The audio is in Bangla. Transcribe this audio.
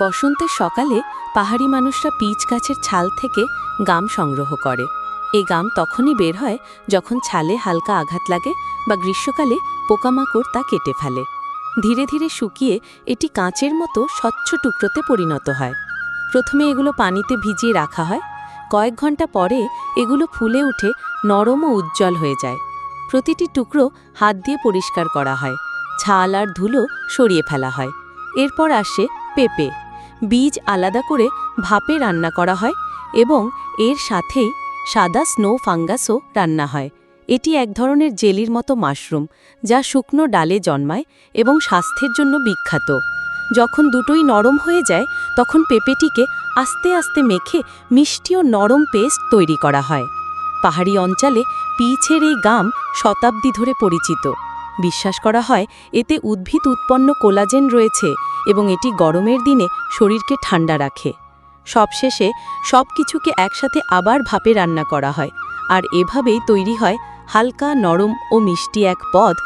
বসন্তের সকালে পাহাড়ি মানুষরা পিচ গাছের ছাল থেকে গাম সংগ্রহ করে। এই গাম তখনই বের হয় যখন ছালে হালকা আঘাত লাগে বা গ্রীষ্মকালে পোকামাকড় তা কেটে ফেলে। ধীরে ধীরে শুকিয়ে এটি কাঁচের মতো স্বচ্ছ টুকরোতে পরিণত হয়। প্রথমে এগুলো পানিতে ভিজিয়ে রাখা হয়। কয়েক ঘন্টা পরে এগুলো ফুলে উঠে নরম ও উজ্জ্বল হয়ে যায়। প্রতিটি টুকরো হাত দিয়ে পরিষ্কার করা হয়, ছাল আর ধুলো সরিয়ে ফেলা হয়। এরপর আসে পেঁপে। বীজ আলাদা করে ভাপে রান্না করা হয় এবং এর সাথেই সাদা স্নো ফাঙ্গাসও রান্না হয়। এটি এক ধরনের জেলির মতো মাশরুম, যা শুকনো ডালে জন্মায় এবং স্বাস্থ্যের জন্য বিখ্যাত। যখন দুটোই নরম হয়ে যায় তখন পেঁপেটিকে আস্তে আস্তে মেখে মিষ্টি ও নরম পেস্ট তৈরি করা হয়। পাহাড়ি অঞ্চলে পিচের এই গাম শতাব্দী ধরে পরিচিত। বিশ্বাস করা হয় এতে উদ্ভিদ উৎপন্ন কোলাজেন রয়েছে এবং এটি গরমের দিনে শরীরকে ঠান্ডা রাখে। সবশেষে সব কিছুকে একসাথে আবার ভাপে রান্না করা হয়, আর এভাবেই তৈরি হয় হালকা, নরম ও মিষ্টি এক পদ,